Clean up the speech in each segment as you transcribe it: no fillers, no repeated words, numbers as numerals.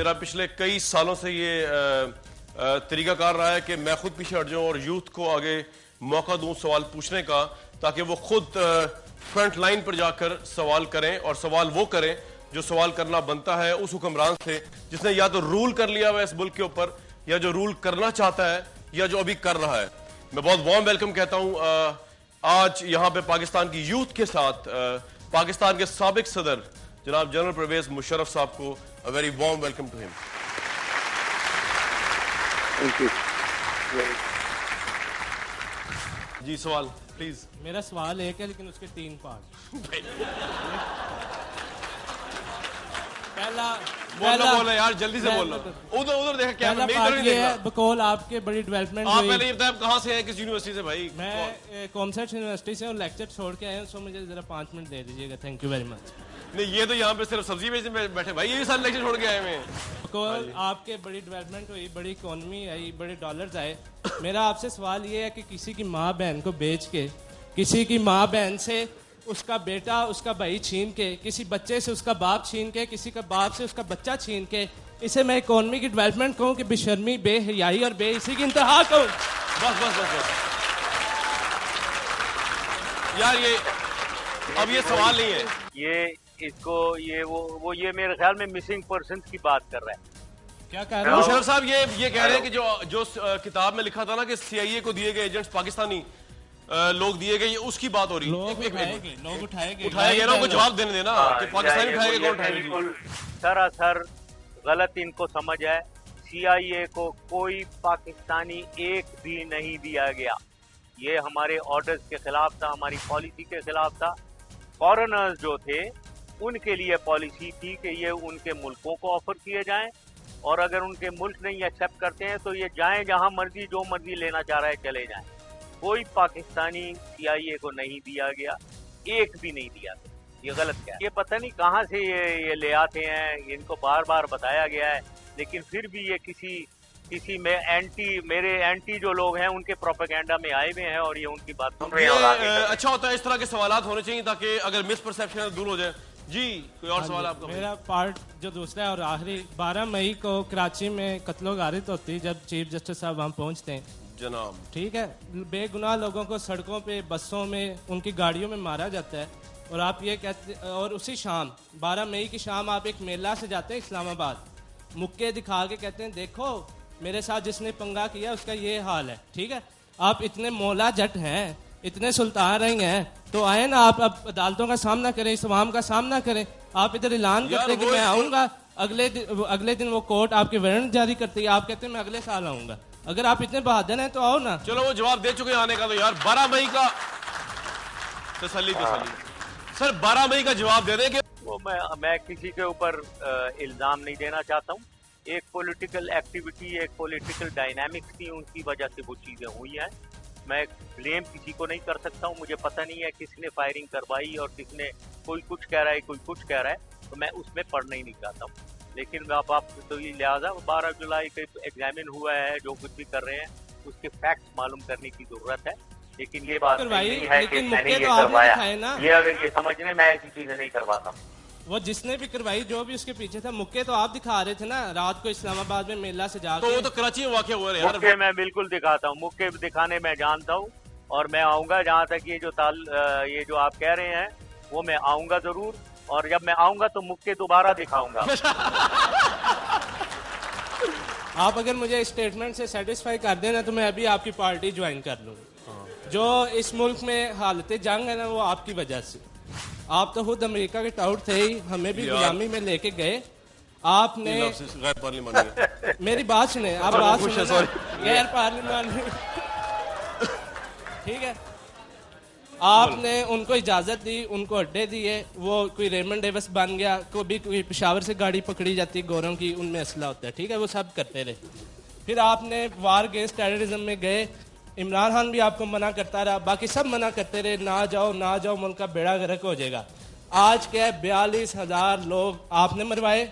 मेरा पिछले कई सालों से ये तरीकाकार रहा है कि मैं खुद पीछे हट जाऊं और यूथ को आगे मौका दूं सवाल पूछने का, ताकि वो खुद फ्रंट लाइन पर जाकर सवाल करें और सवाल वो करें जो सवाल करना बनता है उस हुक्मरान से जिसने या तो रूल कर लिया हुआ है इस मुल्क के ऊपर, या जो रूल करना चाहता है, या जो अभी कर रहा है। मैं बहुत वार्म वेलकम कहता हूं आज यहां पे पाकिस्तान की यूथ के साथ पाकिस्तान के साबिक सदर जनाब जनरल परवेज मुशर्रफ साहब को। A very warm welcome to him. Thank you जी, सवाल प्लीज। मेरा सवाल एक है लेकिन उसके 3 पार्ट। बोलो यार, जल्दी से बोलो। उधर देखा क्या बकौल आपके बड़ी डेवलपमेंट आप पहले ये बताएं कहां से हैं, किस यूनिवर्सिटी से? भाई मैं कॉमर्स यूनिवर्सिटी से और लेक्चर छोड़ के आया हूं, सो मुझे जरा 5 मिनट दे दीजिएगा। Thank you very much. नहीं, ये तो यहाँ पे सिर्फ सब्जी बेचने बैठे भाई, ये भी सारे लेक्चर छोड़ के आए हैं। बकौल आपके बड़ी डेवलपमेंट हुई, बड़ी इकोनॉमी आई, बड़े डॉलर्स आए। मेरा आपसे सवाल ये है कि किसी की माँ बहन को बेच के, किसी की माँ बहन से उसका बेटा उसका भाई छीन के, किसी बच्चे से उसका बाप छीन के, किसी का बाप से उसका बच्चा छीन के, इसे मैं इकोनॉमी की डेवलपमेंट कहूँ कि बेशर्मी, बेहयाई और बेइज्जती की इंतहा कहूँ? बस यार, ये अब ये सवाल नहीं है। ये मेरे ख्याल में मिसिंग पर्सन की बात कर रहा है। क्या कह रहे हैं मुशर्रफ साहब? ये कह रहे हैं कि जो किताब में लिखा था ना कि CIA को दिए गए एजेंट्स पाकिस्तानी लोग दिए गए, उसकी बात हो रही है। लोग उठाए गए ना, उनको जवाब देने देना कि पाकिस्तानी उठाएंगे, कौन उठाएंगे? सरासर गलत इनको समझ है। CIA को कोई पाकिस्तानी एक भी नहीं दिया गया। ये हमारे ऑर्डर्स के खिलाफ था, हमारी पॉलिसी के खिलाफ था। फॉरेनर्स जो थे उनके लिए पॉलिसी थी कि ये उनके मुल्कों को ऑफर किए जाएं, और अगर उनके मुल्क नहीं एक्सेप्ट करते हैं तो ये जाएं जहां मर्जी, जो मर्जी लेना चाह रहा है चले जाएं। कोई पाकिस्तानी CIA को नहीं दिया गया, एक भी नहीं दिया। ये गलत क्या है? ये पता नहीं कहाँ से ये ले आते हैं, इनको बार बार बताया गया है, लेकिन फिर भी ये किसी में मेरे एंटी जो लोग हैं उनके प्रोपेगेंडा में आए हुए हैं और ये उनकी बात सुन रहे हैं। अच्छा होता है इस तरह के सवाल होने चाहिए ताकि अगर मिसपरसेप्शन दूर हो जाए। जी, कोई और सवाल आपका? मेरा पार्ट जो दूसरा है और आखिरी, 12 मई को कराची में कत्लो गारित होती है जब चीफ जस्टिस साहब वहाँ पहुँचते हैं जनाब, ठीक है। बेगुनाह लोगों को सड़कों पे, बसों में, उनकी गाड़ियों में मारा जाता है, और आप ये कहते, और उसी शाम 12 मई की शाम आप एक मेला से जाते हैं इस्लामाबाद, मुक्के दिखा के कहते हैं देखो मेरे साथ जिसने पंगा किया उसका ये हाल है, ठीक है। आप इतने मौला जट हैं, इतने सुल्तान रंग हैं, तो आए ना आप अब अदालतों का सामना करें, इस अवाम का सामना करें। आप इधर ऐलान करते हैं कि मैं आऊँगा, अगले दिन वो कोर्ट आपके वारंट जारी करती है, आप कहते हैं मैं अगले साल आऊँगा। अगर आप इतने बहादुर हैं तो आओ ना। चलो, वो जवाब दे चुके आने का, तो यार 12 मई का तसल्ली सर, 12 मई का जवाब दे दें कि वो मैं किसी के ऊपर इल्जाम नहीं देना चाहता हूँ। एक पॉलिटिकल एक्टिविटी, एक पॉलिटिकल डायनामिक्स थी, उनकी वजह से वो चीजें हुई हैं। मैं ब्लेम किसी को नहीं कर सकता हूँ। मुझे पता नहीं है किसने फायरिंग करवाई और किसने, कोई कुछ कह रहा है, कोई कुछ कह रहा है, तो मैं उसमें पढ़ना ही नहीं चाहता हूँ। लेकिन आप तो ये लिहाजा 12 जुलाई का एग्जामिन हुआ है, जो कुछ भी कर रहे हैं उसके फैक्ट्स मालूम करने की जरूरत है। लेकिन ये बात नहीं है कि मैंने ये करवाया, ये अगर ये समझने मैं ऐसी चीजें नहीं करवाता। वो जिसने भी करवाई, जो भी उसके पीछे था, मुक्के तो आप दिखा रहे थे ना रात को इस्लामाबाद में मेला से जाकर। तो वो तो कराची में वाकया हुआ है यार। मुक्के मैं बिल्कुल दिखाता हूँ, मुक्के दिखाने मैं जानता हूँ, और मैं आऊंगा जहाँ तक ये जो आप कह रहे हैं वो मैं आऊंगा जरूर, और जब मैं आऊंगा तो मुक्के दोबारा दिखाऊंगा। आप अगर मुझे स्टेटमेंट से सेटिस्फाई कर देना तो मैं अभी आपकी पार्टी ज्वाइन कर लूँ। जो इस मुल्क में हालत जंग है ना, वो आपकी वजह से। आप तो खुद अमेरिका के टाउट थे ही, हमें भी गुलामी में लेके गए। आपने मेरी बात सुने, आप बात सुने, गैर पार्लिमानी, ठीक है। आपने उनको इजाजत दी, उनको अड्डे दिए, वो कोई रेमंड डेविस बन गया, कोई पेशावर से गाड़ी पकड़ी जाती गोरों की, उनमें असला होता है, ठीक है, वो सब करते रहे। फिर आपने वार अगेंस्ट टेररिज्म में गए, इमरान खान भी आपको मना करता रहा, बाकी सब मना करते रहे, ना जाओ, मुल्क का बेड़ा गर्क हो जाएगा। आज के 42,000 लोग आपने मरवाए,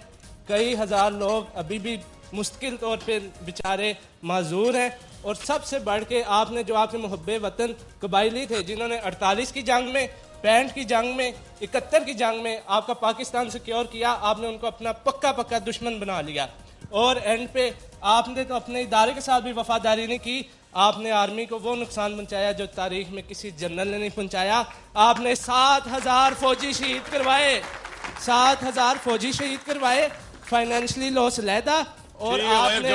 कई हजार लोग अभी भी मुश्किल तौर पे बेचारे माजूर हैं, और सबसे बढ़ के आपने जो आपके मुहब्बे वतन कबायली थे, जिन्होंने 48 की जंग में, 65 की जंग में, 71 की जंग में आपका पाकिस्तान सिक्योर किया, आपने उनको अपना पक्का दुश्मन बना लिया। और एंड पे आपने तो अपने इदारे के साथ भी वफादारी नहीं की। आपने आर्मी को वो नुकसान पहुंचाया जो तारीख में किसी जनरल ने नहीं पहुंचाया। आपने 7,000 फौजी शहीद करवाए, 7,000 फौजी शहीद करवाए, फाइनेंशियली लॉस लैदा। और आपने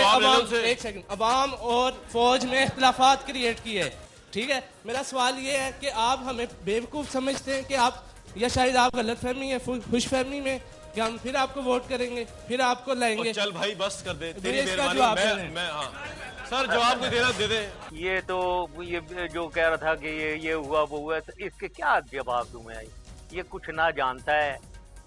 अवाम और फौज में इख्तिलाफात क्रिएट किए। ठीक है, मेरा सवाल ये है कि आप हमें बेवकूफ़ समझते हैं कि आप, या शायद आप गलत फहमी है, खुश फहमी में कि हम फिर आपको वोट करेंगे, फिर आपको लाएंगे। चल भाई बस कर दे, तेरी मेहरबानी। मैं हाँ सर जवाब कोई देना दे दे। ये तो ये जो कह रहा था कि ये हुआ वो हुआ, तो इसके क्या जवाब दूं मैं? ये कुछ ना जानता है,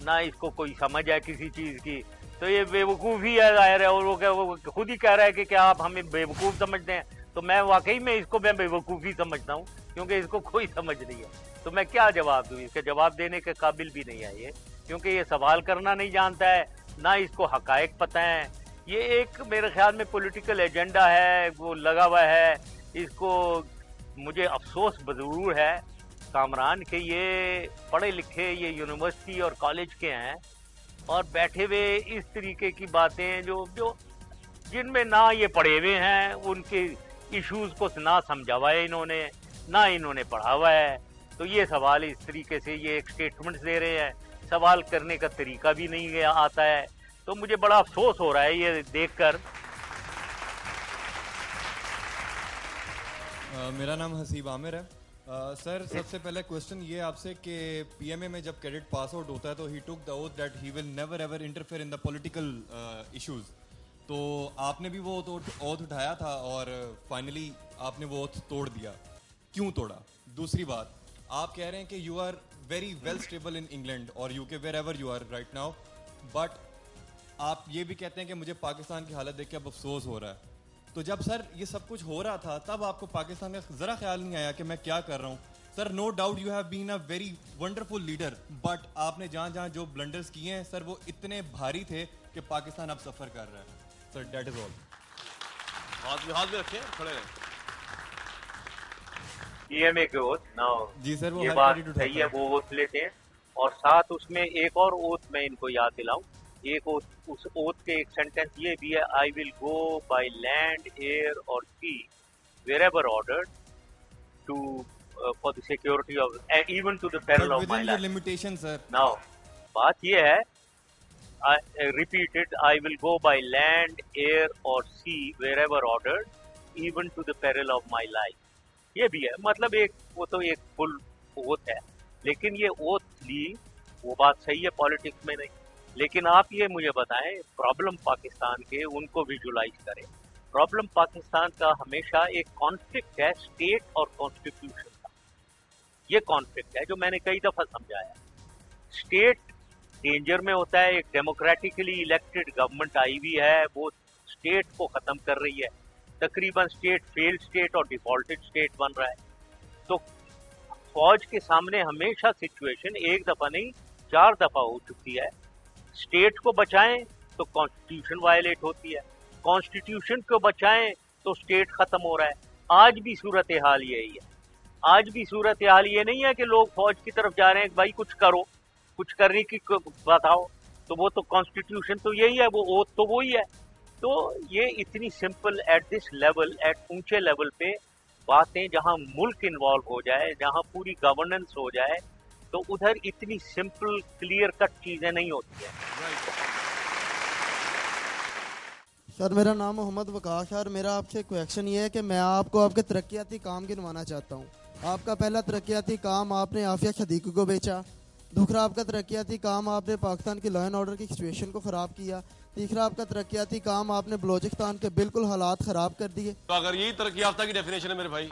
ना इसको कोई समझ है किसी चीज की, तो ये बेवकूफ़ी है जाहिर है। और वो खुद ही कह रहा है कि क्या आप हमें बेवकूफ़ समझते हैं, तो मैं वाकई में इसको मैं बेवकूफ़ी समझता हूँ, क्योंकि इसको कोई समझ नहीं है। तो मैं क्या जवाब दूं? इसके जवाब देने के काबिल भी नहीं है ये, क्योंकि ये सवाल करना नहीं जानता है, ना इसको हकायक पता है। ये एक मेरे ख्याल में पॉलिटिकल एजेंडा है, वो लगा हुआ है इसको। मुझे अफसोस जरूर है कामरान के ये पढ़े लिखे, ये यूनिवर्सिटी और कॉलेज के हैं, और बैठे हुए इस तरीके की बातें जो जिनमें ना ये पढ़े हुए हैं, उनके इश्यूज को ना समझा हुआ है इन्होंने, ना इन्होंने पढ़ा हुआ है। तो ये सवाल इस तरीके से ये एक स्टेटमेंट्स दे रहे हैं, सवाल करने का तरीका भी नहीं आता है। तो मुझे बड़ा अफसोस हो रहा है ये देखकर। मेरा नाम हसीब आमिर है। सर सबसे पहले क्वेश्चन ये आपसे कि पीएमए में जब कैडेट पास आउट होता है तो he took the oath that he will never ever interfere in the political issues. तो आपने भी वो ओथ उठाया था और फाइनली आपने वो ओथ तोड़ दिया। क्यों तोड़ा? दूसरी बात, आप कह रहे हैं कि you are very well stable in England और UK wherever you are right now, but आप ये भी कहते हैं कि मुझे पाकिस्तान की हालत देख के अब अफसोस हो रहा है। तो जब सर ये सब कुछ हो रहा था तब आपको पाकिस्तान का जरा ख्याल नहीं आया कि मैं क्या कर रहा हूँ? Sir no doubt you have been a very wonderful leader, but आपने जहाँ जहाँ जो ब्लंडर्स किए हैं सर वो इतने भारी थे कि पाकिस्तान अब सफर कर रहा है। Sir that is all. हाथ में रखें, खड़े रहें। पीएमए के ओथ ना जी सर, वो ये बात सही है, वो ओथ लेते हैं। और साथ उसमें एक और ओथ मैं इनको याद दिलाऊं, एक ओथ, उस ओथ के एक सेंटेंस ये भी है, I will go by land air or sea wherever ordered to for the security of even to the peril of my life. Limitation sir. Now बात ये है, repeated, I will go by land air or sea wherever ordered even to the peril of my life. ये भी है, मतलब एक वो तो एक फुल ओथ है, लेकिन ये ओथ ली वो बात सही है, पॉलिटिक्स में नहीं। लेकिन आप ये मुझे बताएं, प्रॉब्लम पाकिस्तान के उनको विजुलाइज करें। प्रॉब्लम पाकिस्तान का हमेशा एक कॉन्फ्लिक्ट है स्टेट और कॉन्स्टिट्यूशन का। ये कॉन्फ्लिक्ट है जो मैंने कई दफा समझाया। स्टेट डेंजर में होता है, एक डेमोक्रेटिकली इलेक्टेड गवर्नमेंट आई हुई है, वो स्टेट को खत्म कर रही है। तकरीबन स्टेट फेल्ड स्टेट और डिफॉल्टेड स्टेट बन रहा है। तो फौज के सामने हमेशा सिचुएशन एक दफा नहीं 4 दफा हो चुकी है, स्टेट को बचाएं तो कॉन्स्टिट्यूशन वायलेट होती है, कॉन्स्टिट्यूशन को बचाएं तो स्टेट खत्म हो रहा है। आज भी सूरत हाल यही है। आज भी सूरत हाल ये नहीं है कि लोग फौज की तरफ जा रहे हैं, भाई कुछ करो, कुछ करने की बताओ, तो वो तो कॉन्स्टिट्यूशन तो यही है, वो ओथ तो वही है। तो ये इतनी simple at this level, at ऊंचे लेवल पे बातें, जहां मुल्क इन्वॉल्व हो जाए, जहां पूरी गवर्नेंस हो जाए, तो उधर इतनी सिंपल क्लियर कट चीजें नहीं होती है। सर मेरा नाम मोहम्मद वकाश है और मेरा आपसे क्वेश्चन ये है कि मैं आपको आपके तरक्याती काम गिनवाना चाहता हूँ। आपका पहला तरक्याती काम आपने आफिया सदीकी को बेचा। दूसरा आपका तरक्याती काम आपने पाकिस्तान की लॉ एंड ऑर्डर की सिचुएशन को ख़राब किया। तीसरा आपका तरक्याती काम आपने बलोचिस्तान के बिल्कुल हालात ख़राब कर दिए। तो अगर यही तरक्की याफ्ता की डेफिनेशन है मेरे भाई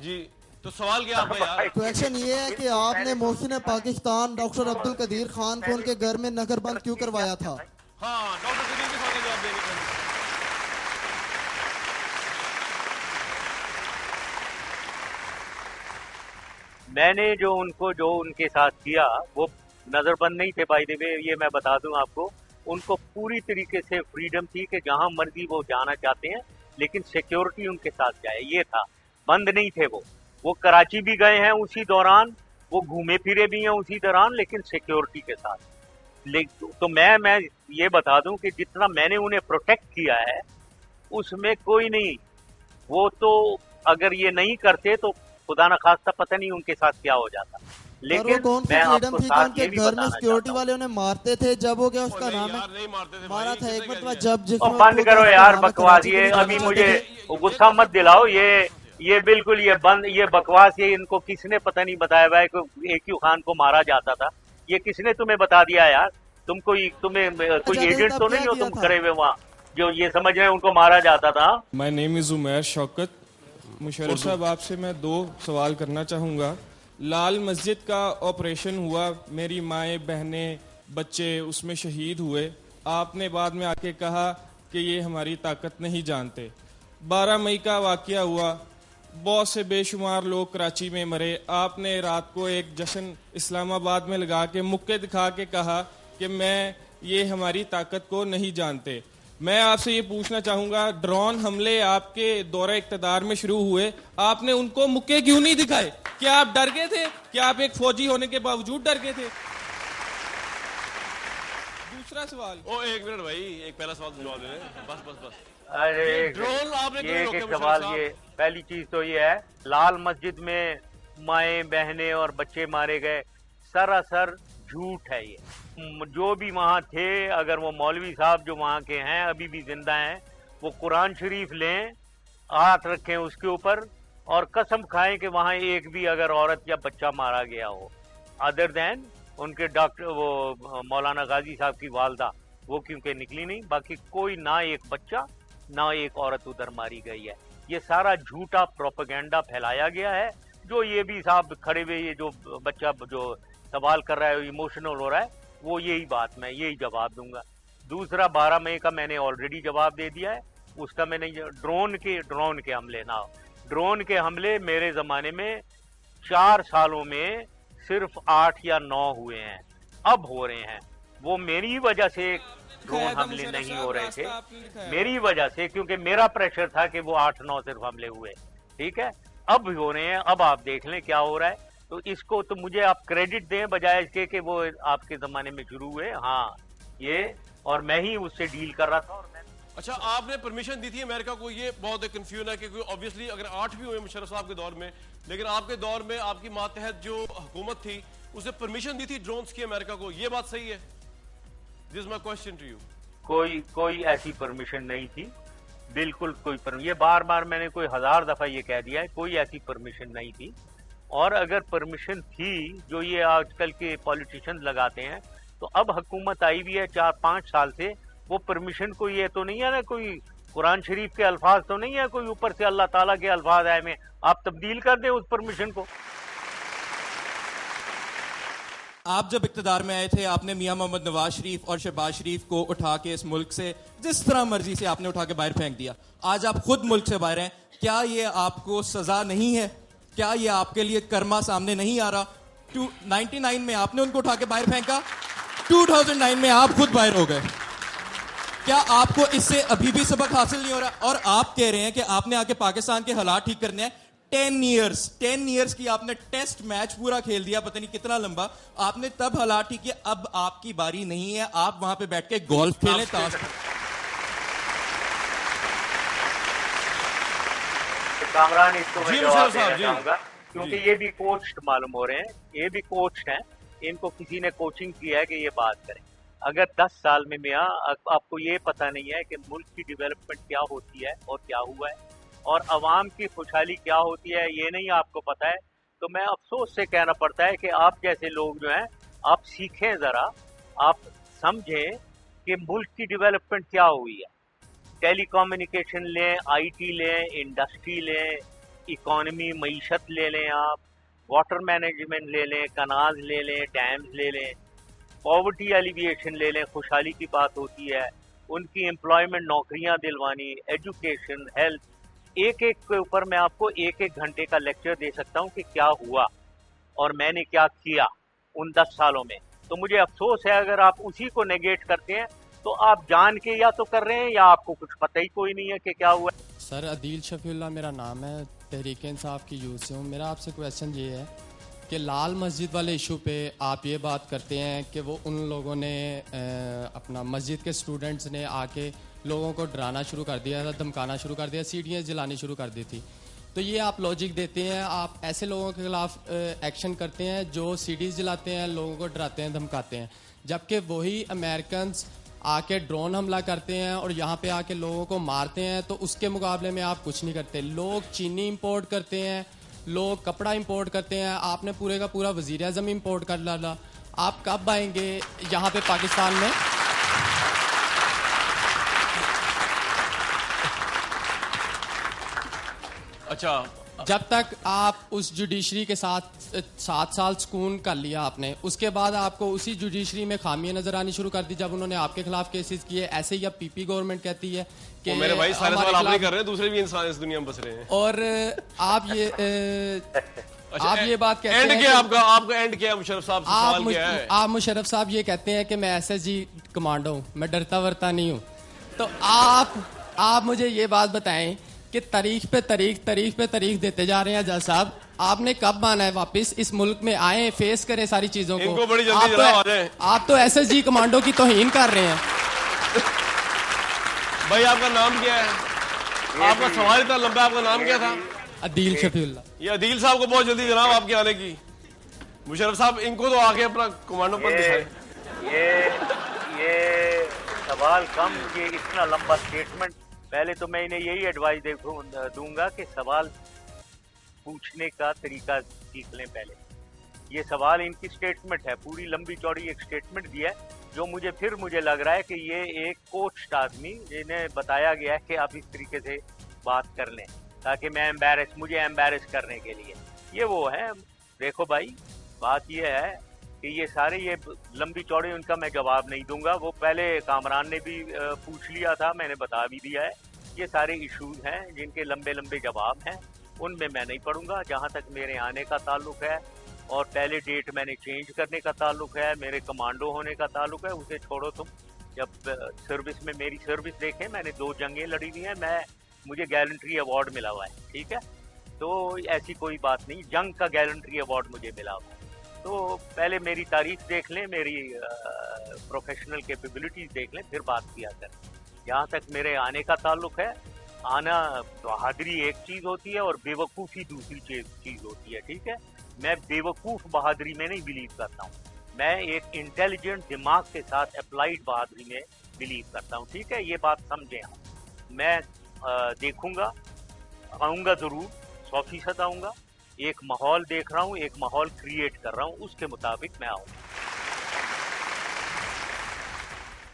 जी, तो सवाल क्या आपका यार? क्वेश्चन ये है कि आपने मोहसिन पाकिस्तान डॉक्टर अब्दुल कदीर खान को उनके घर में नजरबंद क्यों करवाया था? हाँ, डॉक्टर कदीर के साथ जवाब देने का। मैंने जो उनके साथ किया वो नजरबंद नहीं थे, बाय द वे ये मैं बता दूं आपको। उनको पूरी तरीके से फ्रीडम थी कि जहां मर्जी वो जाना चाहते हैं, लेकिन सिक्योरिटी उनके साथ जाए, ये था। बंद नहीं थे वो कराची भी गए हैं उसी दौरान, वो घूमे फिरे भी हैं उसी दौरान, लेकिन सिक्योरिटी के साथ। तो मैं ये बता दूं कि जितना मैंने उन्हें प्रोटेक्ट किया है उसमें कोई नहीं, वो तो अगर ये नहीं करते तो खुदा न खास्ता पता नहीं उनके साथ क्या हो जाता। लेकिन वो कौन सी मैं फ्रीडम आपको थी साथ उनके ये भी घर में बताना सिक्योरिटी चाहता हूं। वाले उन्हें मारते थे, जब वो क्या उसका नाम है नहीं मारते थे मारा भाई, था एक किसने मिनट कह बाद, दिया? जब बंद करो यार बकवास, ये अभी मुझे गुस्सा मत दिलाओ, ये बिल्कुल ये बकवास, ये इनको किसने पता नहीं बताया हुआ है कि AQ खान को मारा जाता था, ये किसने तुम्हें बता दिया यार? तुम्हें कोई एजेंट तो नहीं हो तुम खड़े हुए वहाँ जो ये समझ रहे हैं उनको मारा जाता था? My name is Umair Shaukat. Musharraf साहब, आपसे मैं 2 सवाल करना चाहूँगा। लाल मस्जिद का ऑपरेशन हुआ, मेरी माएँ बहनें बच्चे उसमें शहीद हुए, आपने बाद में आके कहा कि ये हमारी ताकत नहीं जानते। 12 मई का वाकया हुआ, बहुत से बेशुमार लोग कराची में मरे, आपने रात को एक जश्न इस्लामाबाद में लगा के मुक्के दिखा के कहा कि ये हमारी ताकत को नहीं जानते। मैं आपसे ये पूछना चाहूंगा, ड्रोन हमले आपके दौरे इक़्तिदार में शुरू हुए, आपने उनको मुक्के क्यों नहीं दिखाए? क्या आप डर गए थे? क्या आप एक फौजी होने के बावजूद डर गए थे? दूसरा सवाल। एक मिनट भाई, एक पहला सवाल जवाब दे दें, बस। अरे ड्रोन आपने क्यों ये रोके एक मुशर्रफ सवाल, साहब? ये पहली चीज तो ये है, लाल मस्जिद में माएँ बहनें और बच्चे मारे गए, सरासर झूठ है ये। जो भी वहाँ थे, अगर वो मौलवी साहब जो वहाँ के हैं अभी भी जिंदा हैं, वो कुरान शरीफ लें, हाथ रखें उसके ऊपर और कसम खाएं कि वहाँ एक भी अगर औरत या बच्चा मारा गया हो, अदर देन उनके डॉक्टर वो मौलाना गाजी साहब की वालदा, वो क्योंकि निकली नहीं, बाकी कोई ना एक बच्चा ना एक औरत उधर मारी गई है। ये सारा झूठा प्रोपेगेंडा फैलाया गया है। जो ये भी साहब खड़े हुए, ये जो बच्चा जो सवाल कर रहा है, इमोशनल हो रहा है, वो यही बात, मैं यही जवाब दूंगा। दूसरा, 12 मई का मैंने ऑलरेडी जवाब दे दिया है, उसका मैंने ड्रोन के हमले ना, ड्रोन के हमले मेरे जमाने में 4 सालों में सिर्फ 8 या 9 हुए हैं, अब हो रहे हैं। वो मेरी वजह से ड्रोन हमले नहीं हो रहे थे, मेरी वजह से, क्योंकि मेरा प्रेशर था कि वो 8-9 सिर्फ हमले हुए, ठीक है? अब हो रहे हैं, अब आप देख लें क्या हो रहा है। तो इसको तो मुझे आप क्रेडिट दें बजाय इसके कि वो आपके जमाने में शुरू हुए। हाँ, ये और मैं ही उससे डील कर रहा था। और मैं अच्छा, आपने परमिशन दी थी अमेरिका को? ये बहुत कंफ्यूजन है क्योंकि ऑब्वियसली अगर 8 भी हुए मुशर्रफ साहब के दौर में, लेकिन आपके दौर में आपकी मातहत जो हुकूमत थी उसे परमिशन दी थी ड्रोन्स की अमेरिका को, ये बात सही है? This is my question to you. कोई ऐसी परमिशन नहीं थी, बिल्कुल कोई ये बार मैंने कोई 1000 दफा ये कह दिया है, कोई ऐसी परमिशन नहीं थी। और अगर परमिशन थी जो ये आजकल के पॉलिटिशियंस लगाते हैं, तो अब हुकूमत आई भी है 4-5 साल से, वो परमिशन कोई ये तो नहीं है ना, कोई कुरान शरीफ के अल्फाज तो नहीं है, कोई ऊपर से अल्लाह ताला के अल्फाज आए में आप तब्दील कर दें उस परमिशन को। आप जब इक्तदार में आए थे, आपने मियां मोहम्मद नवाज शरीफ और शहबाज शरीफ को उठा के इस मुल्क से जिस तरह मर्जी से आपने उठा के बाहर फेंक दिया। आज आप खुद मुल्क से बाहर हैं, क्या ये आपको सजा नहीं है? क्या ये आपके लिए कर्मा सामने नहीं आ रहा? 99 में आपने उनको उठा के बाहर फेंका, 2009 में आप खुद बाहर हो गए। क्या आपको इससे अभी भी सबक हासिल नहीं हो रहा? और आप कह रहे हैं कि आपने आके पाकिस्तान के हालात ठीक करने हैं। 10 इयर्स की आपने टेस्ट मैच पूरा खेल दिया, पता नहीं कितना लंबा, आपने तब हालात ठीक किए। अब आपकी बारी नहीं है, आप वहां पे बैठ के गोल्फ खेलें, ताश। कामरान, इसको मैं जवाब देना चाहूंगा, क्योंकि ये भी कोच्ड मालूम हो रहे हैं, ये भी कोच्ड हैं, इनको किसी ने कोचिंग किया है कि ये बात करें। अगर 10 साल में मियां आपको ये पता नहीं है कि मुल्क की डेवलपमेंट क्या होती है और क्या हुआ है और अवाम की खुशहाली क्या होती है, ये नहीं आपको पता है, तो मैं अफसोस से कहना पड़ता है कि आप जैसे लोग जो हैं, आप सीखें ज़रा, आप समझें कि मुल्क की डेवलपमेंट क्या हुई है। टेलीकम्युनिकेशन लें, IT लें, इंडस्ट्री लें, इकोनॉमी मईशत ले लें, आप वाटर मैनेजमेंट ले लें, कनाल ले लें, डैम्स ले लें, पॉवर्टी एलिविएशन ले लें, खुशहाली की बात होती है, उनकी एम्प्लॉयमेंट, नौकरियां दिलवानी, एजुकेशन, हेल्थ, एक एक के ऊपर मैं आपको 1-1 घंटे का लेक्चर दे सकता हूं कि क्या हुआ और मैंने क्या किया उन 10 सालों में। तो मुझे अफसोस है अगर आप उसी को नेगेट करते हैं, तो आप जान के या तो कर रहे हैं या आपको कुछ पता ही कोई नहीं है कि क्या हुआ। सर, अदील शफीउल्लाह मेरा नाम है, तहरीक इंसाफ की यूथ से हूँ। मेरा आपसे क्वेश्चन ये है कि लाल मस्जिद वाले इशू पे आप ये बात करते हैं कि वो उन लोगों ने अपना मस्जिद के स्टूडेंट्स ने आके लोगों को डराना शुरू कर दिया था, धमकाना शुरू कर दिया, सीढ़ियाँ जलानी शुरू कर दी थी। तो ये आप लॉजिक देते हैं, आप ऐसे लोगों के खिलाफ एक्शन करते हैं जो सीढ़ीज जलाते हैं, लोगों को डराते हैं, धमकाते हैं, जबकि वही अमेरिकन आके ड्रोन हमला करते हैं और यहाँ पे आके लोगों को मारते हैं, तो उसके मुकाबले में आप कुछ नहीं करते। लोग चीनी इंपोर्ट करते हैं, लोग कपड़ा इंपोर्ट करते हैं, आपने पूरे का पूरा वज़ीर आज़म इंपोर्ट कर डाला। आप कब आएंगे यहाँ पे पाकिस्तान में? अच्छा, जब तक आप उस जुडिशरी के साथ 7 साल सुकून कर लिया आपने, उसके बाद आपको उसी जुडिशरी में खामियां नजर आनी शुरू कर दी जब उन्होंने आपके खिलाफ केसेस किए। ऐसे ही अब पीपी गवर्नमेंट कहती है कि मेरे भाई सारे सवाल आप नहीं कर रहे हैं, दूसरे भी इंसान इस दुनिया में बस रहे हैं। और आप ये आप ये बात कहते हैं कि आपका एंड क्या है? मुशर्रफ साहब से सवाल क्या है? आप मुशर्रफ साहब ये कहते हैं कि मैं एसएसजी कमांडो हूँ, मैं डरता वरता नहीं हूँ। तो आप मुझे ये बात बताएं कि तारीख पे तारीख देते जा रहे हैं जज साहब। आपने कब आना है वापस इस मुल्क में? आए, फेस करें सारी चीजों को। इनको बड़ी जल्दी जनाब आ जाएं। आप तो एसएसजी कमांडो की तौहीन कर रहे हैं। भाई आपका नाम क्या है? आपका सवाल इतना लंबा, आपका नाम क्या था? अदील शफीउल्लाह। ये अदील साहब को बहुत जल्दी जनाब आपके आने की। मुशर्रफ साहब इनको तो आके अपना कमांडो पर दिखाएं। ये सवाल कम, ये इतना लंबा स्टेटमेंट। पहले तो मैं इन्हें यही एडवाइस दूंगा कि सवाल पूछने का तरीका सीख लें पहले। ये सवाल इनकी स्टेटमेंट है, पूरी लंबी चौड़ी एक स्टेटमेंट दिया है जो मुझे लग रहा है कि ये एक कोच्ड आदमी, जिन्हें बताया गया है कि आप इस तरीके से बात कर लें ताकि मुझे एम्बैरेस करने के लिए। ये वो है। देखो भाई, बात ये है कि ये सारे ये लंबी चौड़ी उनका मैं जवाब नहीं दूंगा। वो पहले कामरान ने भी पूछ लिया था, मैंने बता भी दिया है। ये सारे इश्यूज हैं जिनके लंबे लंबे जवाब हैं, उनमें मैं नहीं पढ़ूंगा। जहां तक मेरे आने का ताल्लुक है और पहले डेट मैंने चेंज करने का ताल्लुक है, मेरे कमांडो होने का ताल्लुक है, उसे छोड़ो तुम। जब सर्विस में मेरी सर्विस देखें, मैंने 2 जंगें लड़ी हुई हैं, मुझे गैलेंट्री अवार्ड मिला हुआ है, ठीक है। तो ऐसी कोई बात नहीं, जंग का गैलेंट्री अवार्ड मुझे मिला हुआ है। तो पहले मेरी तारीफ देख लें, मेरी प्रोफेशनल कैपेबिलिटीज देख लें, फिर बात किया करें। जहाँ तक मेरे आने का ताल्लुक है, आना बहादुरी एक चीज होती है और बेवकूफ़ी दूसरी चीज होती है, ठीक है। मैं बेवकूफ़ बहादुरी में नहीं बिलीव करता हूँ, मैं एक इंटेलिजेंट दिमाग के साथ अप्लाइड बहादुरी में बिलीव करता हूँ, ठीक है। ये बात समझें आप। मैं देखूंगा, आऊँगा ज़रूर, 100% आऊँगा। एक माहौल देख रहा हूँ, एक माहौल क्रिएट कर रहा हूँ, उसके मुताबिक मैं आऊँगा।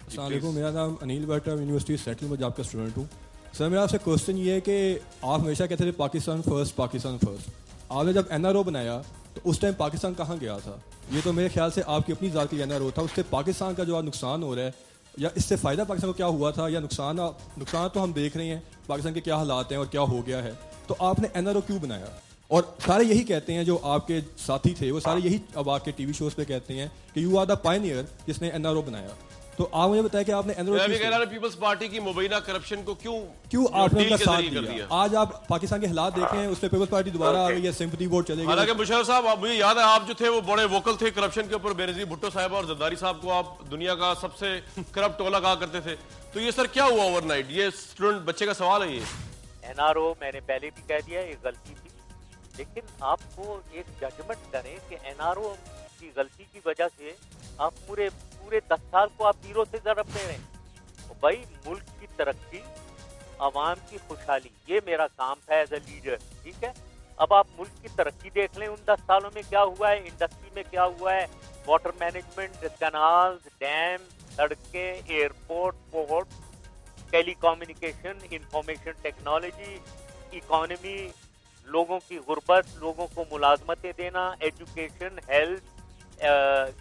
अस्सलाम वालेकुम, मेरा नाम अनिल भट्ट है, यूनिवर्सिटी सेंट्रल में जॉब का स्टूडेंट हूँ। सर मेरा आपसे क्वेश्चन ये है कि आप हमेशा कहते थे पाकिस्तान फर्स्ट, पाकिस्तान फर्स्ट। आपने जब एनआरओ बनाया तो उस टाइम पाकिस्तान कहाँ गया था? ये तो मेरे ख्याल से आपकी अपनी ज़ाती एनआरओ था, उससे पाकिस्तान का जो आज नुकसान हो रहा है, या इससे फ़ायदा पाकिस्तान को क्या हुआ था, या नुकसान तो हम देख रहे हैं पाकिस्तान के क्या हालात हैं और क्या हो गया है। तो आपने एनआरओ क्यों बनाया? और सारे यही कहते हैं, जो आपके साथी थे वो सारे यही अब आपके टीवी शोज पे कहते हैं कि यू आर द पायनियर जिसने एनआरओ बनाया। तो आप मुझे बताया कि आपने एनआरओ पीपल्स पार्टी की मुबैना करप्शन को क्यों आपने उनका साथ दिया? आज आप पाकिस्तान के हालात देखें, उस पर पीपल्स पार्टी दोबारा आ गई है, सिंपैथी वोट चलेगी। हालांकि मुशर्रफ साहब, मुझे याद है आप जो थे वो बड़े वोकल थे करप्शन के ऊपर। बेनजीर भुट्टो साहब और जरदारी साहब को आप दुनिया का सबसे करप्ट टोला कहा करते थे। तो ये सर क्या हुआ ओवरनाइट? ये स्टूडेंट बच्चे का सवाल है। ये एनआरओ मैंने पहले भी कह दिया, ये गलती थी, लेकिन आपको एक जजमेंट करें कि एनआरओ की गलती की वजह से आप पूरे 10 साल को आप जीरो से ज़रब दे रहे हैं। तो भाई, मुल्क की तरक्की, आवाम की खुशहाली, ये मेरा काम था एज ए लीडर, ठीक है। अब आप मुल्क की तरक्की देख लें, उन 10 सालों में क्या हुआ है, इंडस्ट्री में क्या हुआ है, वाटर मैनेजमेंट, कैनाल्स, डैम, सड़कें, airport, port, telecommunication, information technology, economy, लोगों की गुर्बत, लोगों को मुलाजमतें देना, एजुकेशन, हेल्थ,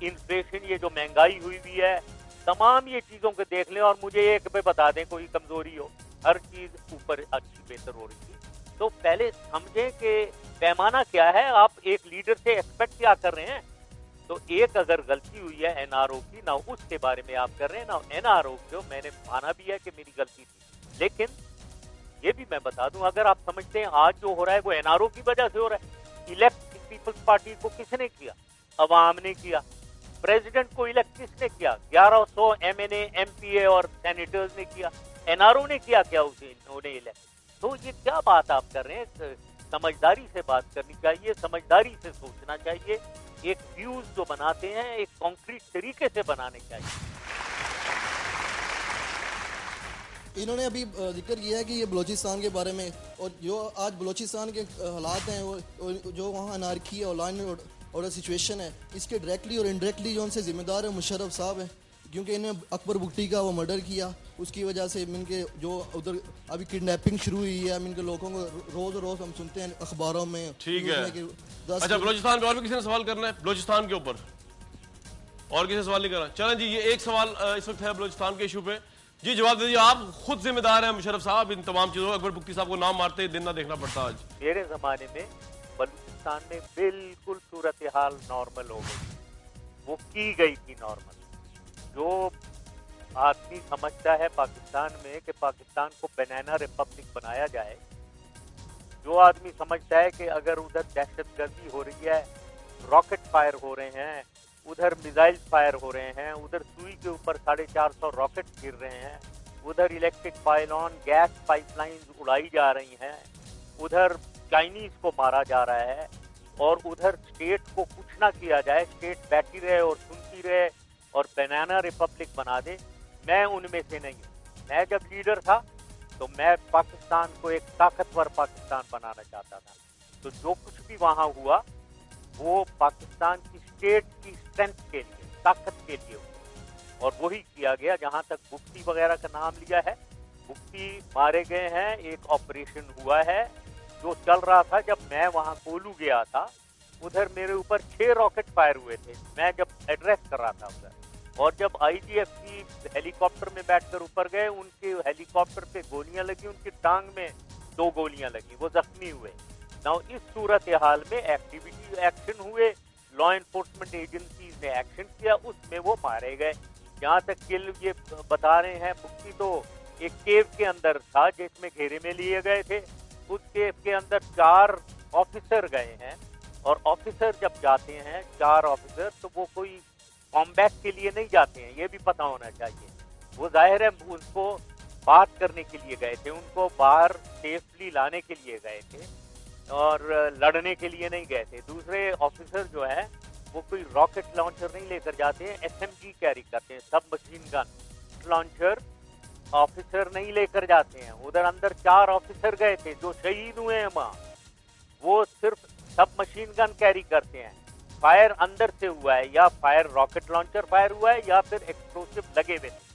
इन्फ्लेशन, ये जो महंगाई हुई हुई है, तमाम ये चीज़ों को देख लें और मुझे एक पे बता दें कोई कमजोरी हो। हर चीज़ ऊपर अच्छी बेहतर हो रही थी। तो पहले समझें कि पैमाना क्या है, आप एक लीडर से एक्सपेक्ट क्या कर रहे हैं। तो एक अगर गलती हुई है एनआरओ की, ना उसके बारे में आप कर रहे हैं, ना एनआरओ जो मैंने माना भी है कि मेरी गलती थी। लेकिन ये भी मैं बता दूं, अगर आप समझते हैं आज जो हो रहा है वो एनआरओ की वजह से हो रहा है, पीपल्स पार्टी को किसने किया? अवाम ने किया। प्रेसिडेंट को इलेक्ट किसने किया? 1100 MNA, MPA और सेनेटर्स ने किया। NRO ने किया क्या उन्हें इलेक्ट? तो ये क्या बात आप कर रहे हैं? समझदारी से बात करनी चाहिए, समझदारी से सोचना चाहिए। एक व्यूज जो बनाते हैं एक कॉन्क्रीट तरीके से बनाने चाहिए। इन्होंने अभी जिक्र किया है कि ये बलूचिस्तान के बारे में, और जो आज बलूचिस्तान के हालात हैं वो जो वहाँ अनारकी है और लाइन और सिचुएशन है, इसके डायरेक्टली और इनडायरेक्टली जो उनसे जिम्मेदार है मुशर्रफ साहब हैं, क्योंकि इन्हें अकबर बुगटी का वो मर्डर किया, उसकी वजह से इनके जो उधर अभी किडनैपिंग शुरू हुई है, इनके लोगों को रोज हम सुनते हैं अखबारों में। ठीक है। अच्छा, बलूचिस्तान पे और भी किसी ने सवाल करना है? बलूचिस्तान के ऊपर और किसी ने सवाल नहीं करना? चलें जी, ये एक सवाल इस वक्त है बलूचिस्तान के इशू पे। जी जवाब दे दीजिए, आप खुद जिम्मेदार हैं मुशर्रफ साहब इन तमाम चीजों। अकबर बुगटी साहब को नाम मारते दिन ना देखना पड़ता आज। मेरे जमाने में बलूचिस्तान में बिल्कुल सूरत हाल नॉर्मल हो गई, वो की गई थी नॉर्मल। जो आदमी समझता है पाकिस्तान में कि पाकिस्तान को बनाना रिपब्लिक बनाया जाए, जो आदमी समझता है कि अगर उधर दहशतगर्दी हो रही है, रॉकेट फायर हो रहे हैं, उधर मिसाइल फायर हो रहे हैं, उधर सुई के ऊपर 450 रॉकेट गिर रहे हैं, उधर इलेक्ट्रिक पाइलॉन गैस पाइपलाइन उड़ाई जा रही हैं, उधर चाइनीज को मारा जा रहा है, और उधर स्टेट को कुछ ना किया जाए, स्टेट बैठी रहे और सुनती रहे और बनाना रिपब्लिक बना दे। मैं उनमें से नहीं हूँ। मैं जब लीडर था तो मैं पाकिस्तान को एक ताकतवर पाकिस्तान बनाना चाहता था। तो जो कुछ भी वहाँ हुआ वो पाकिस्तान की स्टेट की स्ट्रेंथ के लिए, ताकत के लिए हुआ, और वही किया गया। जहाँ तक बुगटी वगैरह का नाम लिया है, बुगटी मारे गए हैं, एक ऑपरेशन हुआ है जो चल रहा था। जब मैं वहाँ कोलू गया था, उधर मेरे ऊपर 6 रॉकेट फायर हुए थे, मैं जब एड्रेस कर रहा था उधर। और जब IGF की हेलीकॉप्टर में बैठकर ऊपर गए, उनके हेलीकॉप्टर पे गोलियां लगी, उनकी टांग में 2 गोलियां लगी, वो जख्मी हुए। नाउ इस सूरत हाल में एक्शन हुए, लॉ एनफोर्समेंट एजेंसीज ने एक्शन किया, उसमें वो मारे गए। जहाँ तक किल ये बता रहे हैं, बुगटी तो एक केव के अंदर था जिसमें घेरे में लिए गए थे। उस केव के अंदर 4 ऑफिसर गए हैं, और ऑफिसर जब जाते हैं 4 ऑफिसर, तो वो कोई कॉम्बैट के लिए नहीं जाते हैं, ये भी पता होना चाहिए। वो जाहिर है उनको बात करने के लिए गए थे, उनको बाहर सेफली लाने के लिए गए थे, और लड़ने के लिए नहीं गए थे। दूसरे ऑफिसर जो है वो कोई रॉकेट लॉन्चर नहीं लेकर जाते हैं, SMG कैरी करते हैं, सब मशीन गन लॉन्चर ऑफिसर नहीं लेकर जाते हैं। उधर अंदर 4 ऑफिसर गए थे जो शहीद हुए हैं वहाँ, वो सिर्फ सब मशीन गन कैरी करते हैं। फायर अंदर से हुआ है, या फायर रॉकेट लॉन्चर फायर हुआ है, या फिर एक्सप्लोसिव लगे हुए थे।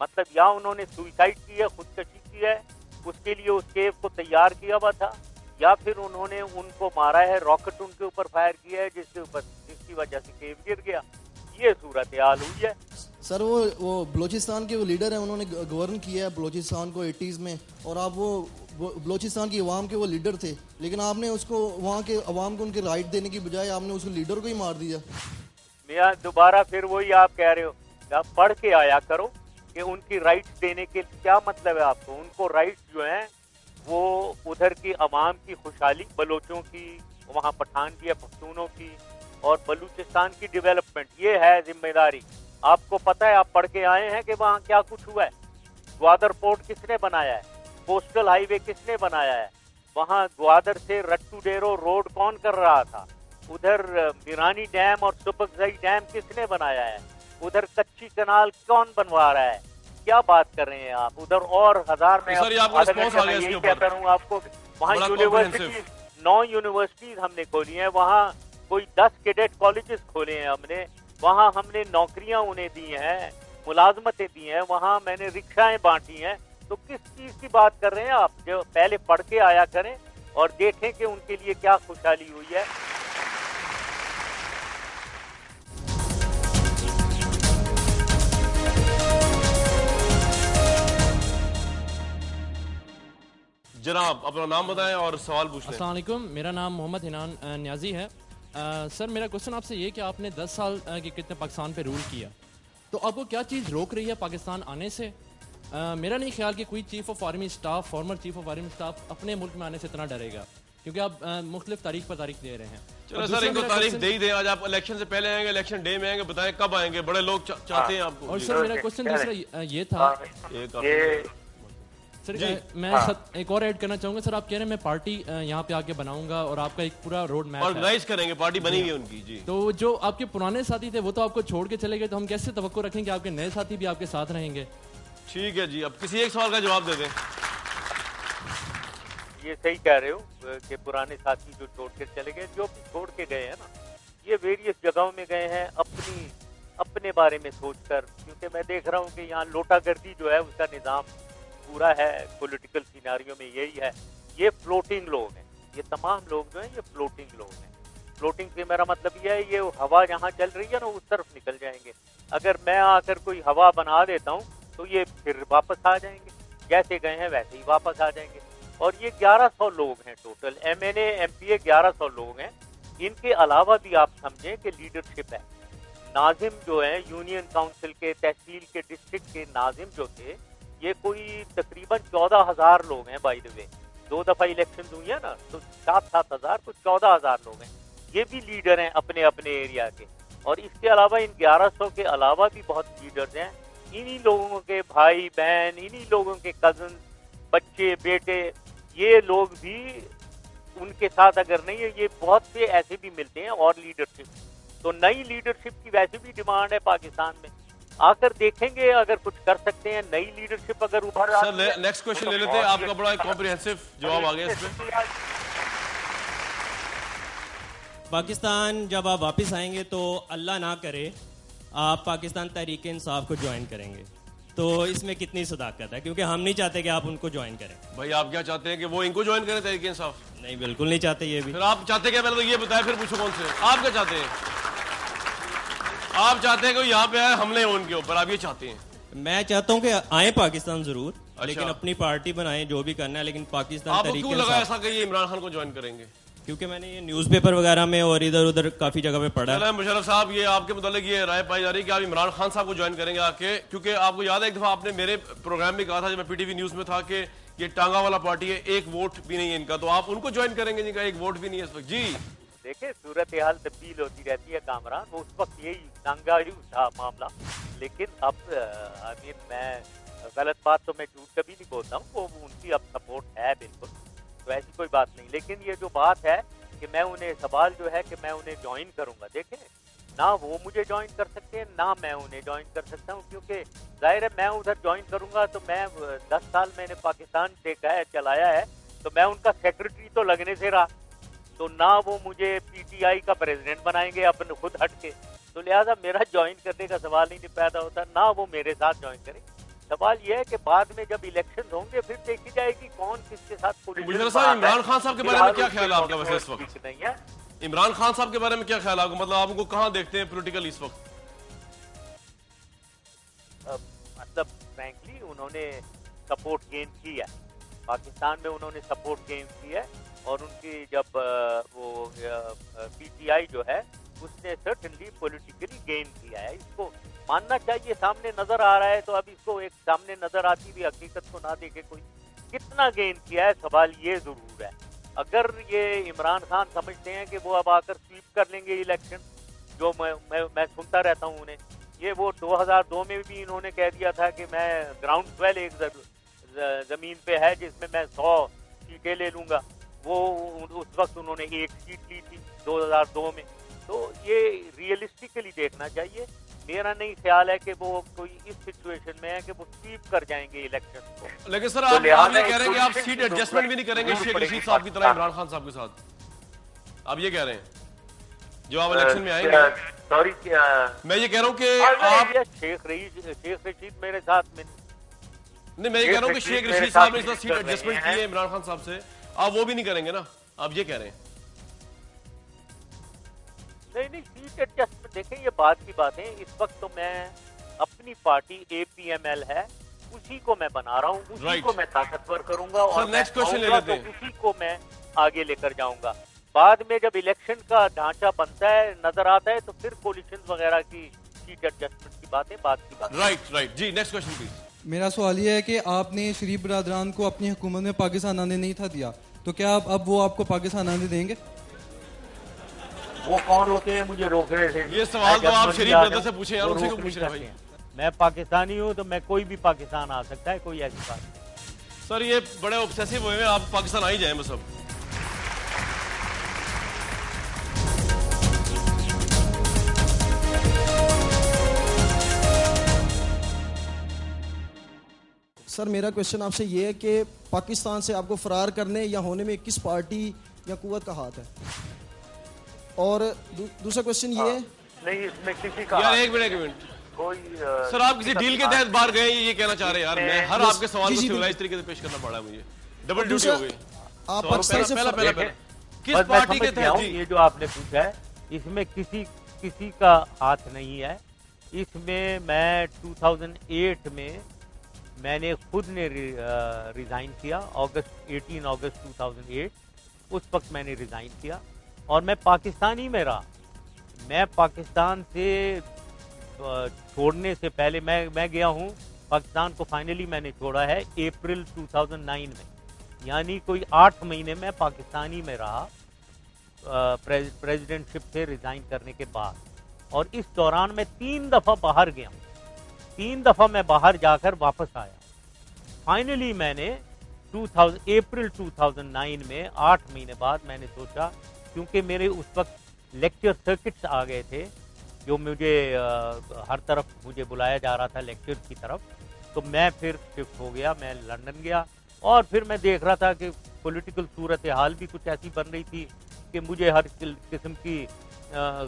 मतलब या उन्होंने सुसाइड की है, खुदकशी की है, उसके लिए उस केव को तैयार किया हुआ था, या फिर उन्होंने उनको मारा है, रॉकेट उनके ऊपर फायर किया है जिसकी वजह से केव गिर गया। ये सूरत हाल हुई है। सर वो बलूचिस्तान के वो लीडर हैं, उन्होंने गवर्न किया है बलूचिस्तान को 80s में, और आप वो बलूचिस्तान की अवाम के वो लीडर थे, लेकिन आपने उसको वहाँ के अवाम को उनके राइट देने की बजाय आपने उस लीडर को ही मार दिया। मैं दोबारा फिर वही आप कह रहे हो, आप पढ़ के आया करो कि उनकी राइट्स देने के क्या मतलब है आपको। उनको राइट्स जो हैं वो उधर की अवाम की खुशहाली, बलोचों की, वहाँ पठान की, पख्तूनों की, और बलूचिस्तान की डेवलपमेंट, ये है जिम्मेदारी। आपको पता है, आप पढ़ के आए हैं कि वहाँ क्या कुछ हुआ है। ग्वादर पोर्ट किसने बनाया है? कोस्टल हाईवे किसने बनाया है? वहाँ ग्वादर से रट्टू डेरो रोड कौन कर रहा था? उधर मीरानी डैम और सुबकजाई डैम किसने बनाया है? उधर कच्ची कनाल कौन बनवा रहा है? क्या बात कर रहे हैं आप? उधर और हजार में यही कहता हूँ आपको, वहाँ यूनिवर्सिटीज 9 यूनिवर्सिटीज हमने खोली हैं, वहाँ कोई 10 कैडेट कॉलेजेस खोले हैं हमने, वहाँ हमने नौकरियां उन्हें दी हैं, मुलाजमतें दी हैं, वहाँ मैंने रिक्शाएं बांटी हैं। तो किस चीज की बात कर रहे हैं आप? जो पहले पढ़ के आया करें और देखें कि उनके लिए क्या खुशहाली हुई है। जनाब अपना नाम बताएं और सवाल पूछ लें। अस्सलाम वालेकुम, मेरा नाम मोहम्मद हिनान न्याजी है। सर मेरा क्वेश्चन आपसे ये कि आपने 10 साल के कितने पाकिस्तान पे रूल किया, तो आपको क्या चीज़ रोक रही है पाकिस्तान आने से? मेरा नहीं ख्याल कि कोई chief of army staff, former chief of army staff अपने मुल्क में आने से इतना डरेगा, क्योंकि आप मुख्तलिफ तारीख पर तारीख दे रहे हैं। चलो सर, इनको तारीख दे ही दें। आज आप इलेक्शन से पहले आएंगे, इलेक्शन डे में आएंगे, बताएं कब आएंगे? बड़े लोग चाहते हैं आपको। और सर मेरा क्वेश्चन दूसरा ये था सर, मैं एक और ऐड करना चाहूंगा सर। आप कह रहे हैं मैं पार्टी यहाँ पे आके बनाऊंगा और आपका एक पूरा रोड मैप ऑर्गेनाइज करेंगे, पार्टी बनी हुई है उनकी जी। तो जो आपके पुराने साथी थे वो तो आपको छोड़ के चले गए, तो हम कैसे तवक्को रखें कि आपके नए साथी भी आपके साथ रहेंगे? ठीक है जी, अब किसी एक सवाल का जवाब दे दें। ये सही कह रहे हो कि पुराने साथी जो छोड़ के चले गए, जो भी छोड़ के गए हैं ना, ये वेरियस जगहों में गए हैं अपने बारे में सोचकर, क्योंकि मैं देख रहा हूँ कि यहाँ लोटागर्दी जो है उसका निज़ाम पूरा है। पॉलिटिकल सिनारियों में यही है। ये फ्लोटिंग लोग हैं, ये तमाम लोग जो हैं ये फ्लोटिंग लोग हैं। फ्लोटिंग से मेरा मतलब ये है, ये हवा जहाँ चल रही है ना उस तरफ निकल जाएंगे। अगर मैं आकर कोई हवा बना देता हूँ तो ये फिर वापस आ जाएंगे, जैसे गए हैं वैसे ही वापस आ जाएंगे। और ये 1100 लोग हैं टोटल, MNA MPA 1100 लोग हैं। इनके अलावा भी आप समझें कि लीडरशिप है। नाजिम जो है यूनियन काउंसिल के, तहसील के, डिस्ट्रिक्ट के नाजिम जो थे, ये कोई तकरीबन 14,000 लोग हैं। बाय द वे 2 दफा इलेक्शन हुई है ना, तो 7-7 हजार तो 14,000 लोग हैं। ये भी लीडर हैं अपने अपने एरिया के। और इसके अलावा इन 1100 के अलावा भी बहुत लीडर्स हैं। इन्हीं लोगों के भाई बहन, इन्हीं लोगों के कजन, बच्चे, बेटे, ये लोग भी उनके साथ अगर नहीं है, ये बहुत से ऐसे भी मिलते हैं। और लीडरशिप, तो नई लीडरशिप की वैसे भी डिमांड है पाकिस्तान में। आकर देखेंगे अगर कुछ कर सकते हैं, नई लीडरशिप अगर उभर आती है। सर नेक्स्ट क्वेश्चन ले लेते हैं, आपका बड़ा कॉम्प्रिहेंसिव जवाब आ गया इस पे। पाकिस्तान जब आप वापस आएंगे तो अल्लाह ना करे आप पाकिस्तान तहरीक इंसाफ को ज्वाइन करेंगे, तो इसमें कितनी सदाकत है? क्योंकि हम नहीं चाहते कि आप उनको ज्वाइन करें। भाई आप क्या चाहते हैं कि वो इनको ज्वाइन करें तहरीक इंसाफ? नहीं, बिल्कुल नहीं चाहते। ये भी फिर आप चाहते क्या? पहले तो ये बताएं, फिर पूछो कौन से। आप क्या चाहते हैं? आप चाहते हैं कि यहाँ पे आए, हमले हो उनके ऊपर, आप ये चाहते हैं? मैं चाहता हूँ कि आए पाकिस्तान जरूर, लेकिन अपनी पार्टी बनाएं, जो भी करना है, लेकिन पाकिस्तान आपको क्यों लगा ऐसा कि ये इमरान खान को ज्वाइन करेंगे? क्योंकि मैंने ये न्यूज़पेपर वगैरह में और इधर उधर काफी जगह पे पढ़ा है। मुशर्रफ साहब, ये आपके मुतालिक ये राय पाई जा रही है कि आप इमरान खान साहब को ज्वाइन करेंगे आके, क्योंकि आपको याद है एक दफा आपने मेरे प्रोग्राम में कहा था जब मैं PTV न्यूज में था कि ये टांगा वाला पार्टी है, एक वोट भी नहीं है इनका, तो आप उनको ज्वाइन करेंगे जिनका एक वोट भी नहीं है इस वक्त? जी देखिए, सूरत हाल तब्दील होती रहती है कामरान। वो उस वक्त यही टांगा ही था मामला, लेकिन अब मैं गलत बात तो मैं झूठ कभी नहीं बोलता हूँ। वो उनकी अब सपोर्ट है बिल्कुल, तो ऐसी कोई बात नहीं। लेकिन ये जो बात है कि मैं उन्हें, सवाल जो है कि मैं उन्हें ज्वाइन करूंगा, देखें ना वो मुझे ज्वाइन कर सकते हैं ना मैं उन्हें ज्वाइन कर सकता हूं, क्योंकि जाहिर है मैं उधर ज्वाइन करूंगा तो मैं 10 साल मैंने पाकिस्तान देखा है, चलाया है, तो मैं उनका सेक्रेटरी तो लगने से रहा, तो ना वो मुझे PTI का प्रेसिडेंट बनाएंगे अपने खुद हट के, तो लिहाजा मेरा ज्वाइन करने का सवाल ही नहीं पैदा होता, ना वो मेरे साथ ज्वाइन करे। सवाल यह है कि बाद में जब इलेक्शन होंगे फिर देखी जाएगी कौन किसके साथ। इमरान खान साहब के बारे में क्या ख्याल है आपका वैसे इस वक्त? नहीं है इमरान खान साहब के बारे में क्या ख्याल है आपको? मतलब आप उनको कहाँ देखते हैं पॉलिटिकल इस वक्त? मतलब फ्रैंकली उन्होंने सपोर्ट गेन की है पाकिस्तान में, उन्होंने सपोर्ट गेन की है। और उनकी जब वो PTI जो है उसने सर्टेनली पॉलिटिकली गेन किया है, इसको मानना चाहिए। सामने नजर आ रहा है, तो अब इसको एक सामने नजर आती हुई हकीकत को ना देखे कोई कितना गेन किया है, सवाल ये जरूर है। अगर ये इमरान खान समझते हैं कि वो अब आकर स्वीप कर लेंगे इलेक्शन, जो मैं सुनता रहता हूँ उन्हें, ये वो 2002 में भी इन्होंने कह दिया था कि मैं ग्राउंड स्वेल एक जमीन पे है जिसमें मैं 100 सीटें ले लूंगा, वो उस वक्त उन्होंने 1 सीट ली थी 2002 में। तो ये रियलिस्टिकली देखना चाहिए। मेरा नहीं ख्याल है कि वो कोई इस सिचुएशन में है कि वो स्वीप कर जाएंगे इलेक्शन को। लेकिन सर आप ये कह रहे हैं कि आप सीट एडजस्टमेंट भी नहीं करेंगे शेख रशीद साहब की तरह इमरान खान साहब के साथ, आप ये कह रहे हैं जो आप इलेक्शन में आएंगे? सॉरी, मैं ये कह रहा हूँ कि आप शेख रशीद मेरे साथ में नहीं, मैं ये कह रहा हूँ कि शेख रशीद साहब ने सीट एडजस्टमेंट की है इमरान खान साहब से, आप वो भी नहीं करेंगे ना, आप ये कह रहे हैं? नहीं, सीट एडजस्टमेंट देखें ये बात की बात है। इस वक्त तो मैं अपनी पार्टी APML है उसी को मैं बना रहा हूँ, उसी को मैं ताकतवर करूंगा और नेक्स्ट क्वेश्चन ले लेते हैं। उसी को मैं आगे लेकर जाऊंगा। बाद में जब इलेक्शन का ढांचा बनता है, नजर आता है, तो फिर कोलिशन वगैरह की सीट एडजस्टमेंट की बातें बात की बात। Right ji, next question please. मेरा सवाल ये है कि आपने शरीफ बरादरान को अपनी हुकूमत में पाकिस्तान आने नहीं था दिया, तो क्या आप अब वो आपको पाकिस्तान आने देंगे? वो कौन होते हैं मुझे रोक रहे थे? ये सवाल तो आप शरीफ ब्रदर से पूछे यार, उनसे क्यों पूछ रहे हैं भाई? मैं पाकिस्तानी हूँ तो मैं कोई भी पाकिस्तान आ सकता है, कोई ऐसी बात नहीं। सर ये बड़े ऑब्सेसिव हुए हैं, आप पाकिस्तान आ ही जाए बस अब। सर मेरा क्वेश्चन आपसे ये है कि पाकिस्तान से आपको फरार करने या होने में किस पार्टी या कुव्वत का हाथ है? और दूसरा क्वेश्चन ये है, नहीं इसमें किसी का यार एक मिनट कोई सर आप किसी डील के तहत बाहर गए ये कहना चाह रहे हैं यार? मैं हर आपके सवाल को सिविलाइज तरीके से पेश करना पड़ा है मुझे, डबल ड्यूटी हो गई। आप पाकिस्तान से पहला किस पार्टी के तहत? ये जो आपने पूछा है इसमें किसी का हाथ नहीं है। इसमें मैं 2008 में मैंने खुद ने रिजाइन किया, 18 अगस्त 2008 उस वक्त मैंने रिजाइन किया और मैं पाकिस्तानी में रहा। मैं पाकिस्तान से छोड़ने से पहले मैं गया हूँ पाकिस्तान को, फाइनली मैंने छोड़ा है अप्रैल 2009 में, यानी कोई 8 महीने में पाकिस्तानी में रहा प्रेसिडेंटशिप से रिजाइन करने के बाद। और इस दौरान मैं 3 दफ़ा बाहर गया हूँ, 3 दफ़ा मैं बाहर जाकर वापस आया। फाइनली मैंने अप्रैल 2009 में 8 महीने बाद मैंने सोचा, क्योंकि मेरे उस वक्त लेक्चर सर्किट्स आ गए थे जो मुझे हर तरफ मुझे बुलाया जा रहा था लेक्चर की तरफ, तो मैं फिर शिफ्ट हो गया, मैं लंदन गया। और फिर मैं देख रहा था कि पॉलिटिकल सूरत हाल भी कुछ ऐसी बन रही थी कि मुझे हर किस्म की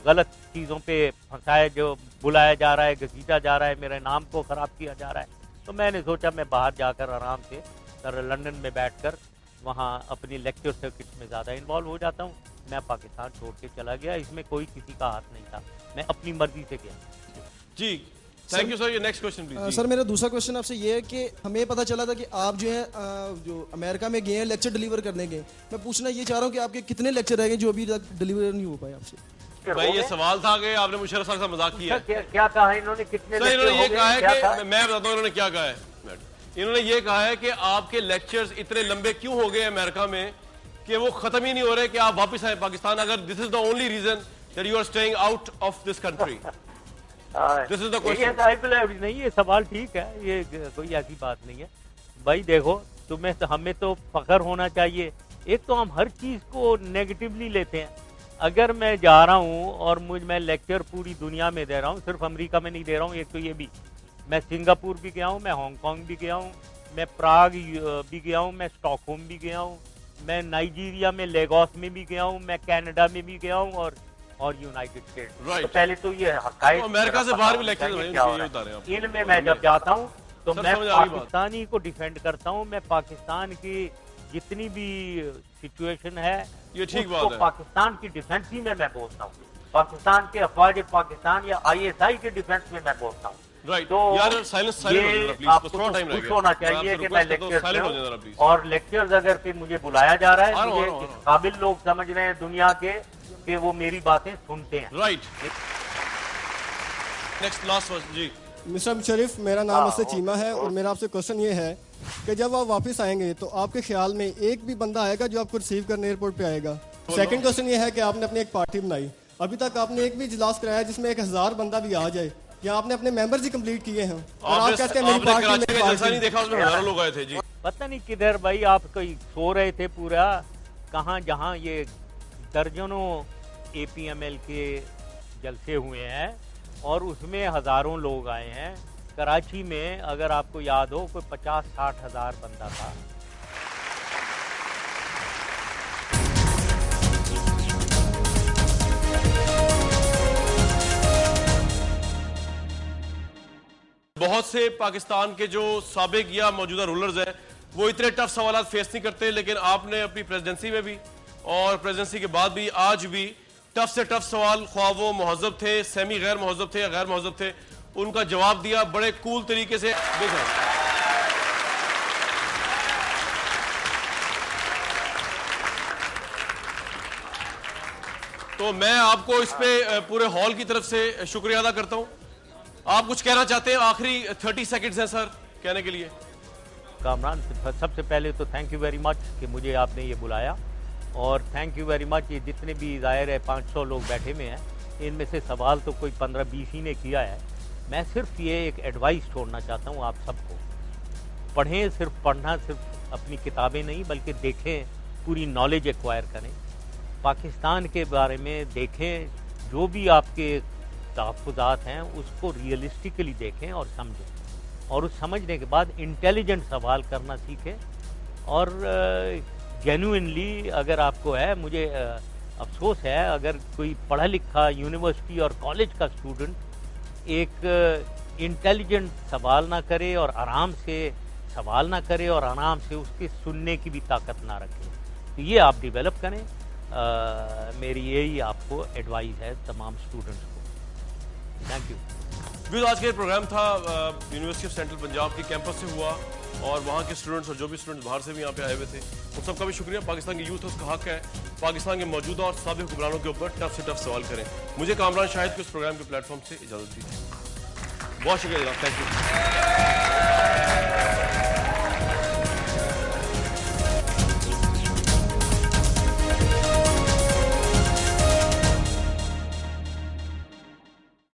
गलत चीज़ों पे फंसाया, जो बुलाया जा रहा है, घसीटा जा रहा है, मेरे नाम को ख़राब किया जा रहा है। तो मैंने सोचा मैं बाहर जाकर आराम से लंदन में बैठकर वहाँ अपनी लेक्चर सर्किट में ज़्यादा इन्वॉल्व हो जाता हूँ। मैं पाकिस्तान छोड़ के चला गया, इसमें कोई किसी का हाथ नहीं था, मैं अपनी मर्जी से गया। जी थैंक यू सर। ये नेक्स्ट क्वेश्चन प्लीज। सर मेरा दूसरा क्वेश्चन आपसे ये है कि हमें पता चला था कि आप जो है जो अमेरिका में गए हैं लेक्चर डिलीवर करने गए। मैं पूछना ये चाह रहा हूँ कि आपके कितने लेक्चर रह गए जो अभी तक डिलीवर नहीं हो पाए आपसे? भाई ये सवाल था कि आपने मुशर्रफ साहब से मजाक किया है। क्या कहा इन्होंने? कितने? सर इन्होंने ये कहा है कि मैं बताता हूँ इन्होंने क्या कहा है। इन्होंने ये कहा है कि आपके लेक्चर्स इतने लंबे क्यों हो गए अमेरिका में कि वो खत्म ही नहीं हो रहे कि आप वापस आए पाकिस्तान, अगर this is the only reason that you are staying out of this country. This is the question. नहीं ये सवाल ठीक है, ये कोई ऐसी बात नहीं है। भाई देखो हमें तो फख्र होना चाहिए। एक तो हम हर चीज को नेगेटिवली लेते हैं। अगर मैं जा रहा हूँ और मैं लेक्चर पूरी दुनिया में दे रहा हूँ, सिर्फ अमेरिका में नहीं दे रहा हूँ, एक तो ये भी, मैं सिंगापुर भी गया हूँ, मैं हांगकांग भी गया हूँ, मैं प्राग भी गया हूँ, मैं स्टॉकहोम भी गया हूँ, मैं नाइजीरिया में लेगोस में भी गया हूँ, मैं कनाडा में भी गया हूँ और यूनाइटेड स्टेट्स। तो पहले तो ये हकायत अमेरिका से बाहर भी लेक्चर इनमें मैं जब जाता हूँ तो मैं पाकिस्तानी को डिफेंड करता हूँ। मैं पाकिस्तान की जितनी भी सिचुएशन है ये ठीक बात है, पाकिस्तान की डिफेंस ही में मैं बोलता हूँ, पाकिस्तान के अफवाज पाकिस्तान या ISI के डिफेंस में मैं बोलता हूँ। तो यार साइलेंस आपको खुश होना चाहिए कि मैं लेक्चर और लेक्चर्स अगर फिर मुझे बुलाया जा रहा है, मुझे काबिल लोग समझ रहे हैं दुनिया के कि वो मेरी बातें सुनते हैं। राइट। नेक्स्ट लास्ट जी मिस्टर मुशर्रफ, मेरा नाम असद चीमा है और मेरा आपसे क्वेश्चन ये है कि जब आप वापस आएंगे तो आपके ख्याल में एक भी बंदा आएगा जो आपको रिसीव करने एयरपोर्ट पे आएगा? सेकंड क्वेश्चन ये है कि आपने अपनी एक पार्टी बनाई, अभी तक आपने एक भी इजलास कराया जिसमें 1000 बंदा भी आ जाए, या आपने अपने मेंबर्स ही कंप्लीट किए हैं? और आप कहते हैं मेरी पार्टी नहीं देखा, उसमें हजारों लोग आए थे जी। पता नहीं किधर भाई आप कोई सो रहे थे पूरा, कहाँ जहाँ ये दर्जनों APML के जलसे हुए हैं और उसमें हजारों लोग आए हैं। कराची में अगर आपको याद हो कोई 50-60 हज़ार बंदा था। बहुत से पाकिस्तान के जो साबिक या मौजूदा रूलर्स हैं वो इतने टफ सवाल फेस नहीं करते, लेकिन आपने अपनी प्रेसिडेंसी में भी और प्रेसिडेंसी के बाद भी आज भी टफ से टफ सवाल, ख्वाह वो महजब थे, सेमी गैर महजब थे या गैर महजब थे, उनका जवाब दिया बड़े कूल तरीके से। देखो तो मैं आपको इस पे पूरे हॉल की तरफ से शुक्रिया अदा करता हूं। आप कुछ कहना चाहते हैं? आखिरी 30 सेकंड्स हैं सर कहने के लिए। कामरान, सबसे पहले तो थैंक यू वेरी मच कि मुझे आपने ये बुलाया, और थैंक यू वेरी मच ये जितने भी ज़ाहिर है 500 लोग बैठे हुए हैं, इनमें से सवाल तो कोई 15-20 ही ने किया है। मैं सिर्फ ये एक एडवाइस छोड़ना चाहता हूँ आप सबको, पढ़ें, सिर्फ पढ़ना सिर्फ अपनी किताबें नहीं बल्कि देखें, पूरी नॉलेज एक्वायर करें, पाकिस्तान के बारे में देखें, जो भी आपके तहफ़्फ़ुज़ात हैं उसको रियलिस्टिकली देखें और समझें, और उस समझने के बाद इंटेलिजेंट सवाल करना सीखें। और जेन्युइनली अगर आपको है, मुझे अफसोस है अगर कोई पढ़ा लिखा यूनिवर्सिटी और कॉलेज का स्टूडेंट एक इंटेलिजेंट सवाल ना करे और आराम से सवाल ना करे और आराम से उसके सुनने की भी ताकत ना रखे, तो ये आप डेवलप करें। मेरी यही आपको एडवाइस है तमाम स्टूडेंट्स को। Thank you. आज का प्रोग्राम था यूनिवर्सिटी ऑफ सेंट्रल पंजाब के कैंपस से हुआ, और वहाँ के स्टूडेंट्स और जो भी स्टूडेंट्स बाहर से भी यहाँ पे आए हुए थे, उन सबका भी शुक्रिया। पाकिस्तान की यूथ उसका हक है पाकिस्तान के मौजूदा और साबिक हुक्मरानों के ऊपर टफ से टफ सवाल करें। मुझे कामरान शाहिद को इस प्रोग्राम के प्लेटफॉर्म से इजाज़त दी थी। बहुत शुक्रिया जनाब, थैंक यू।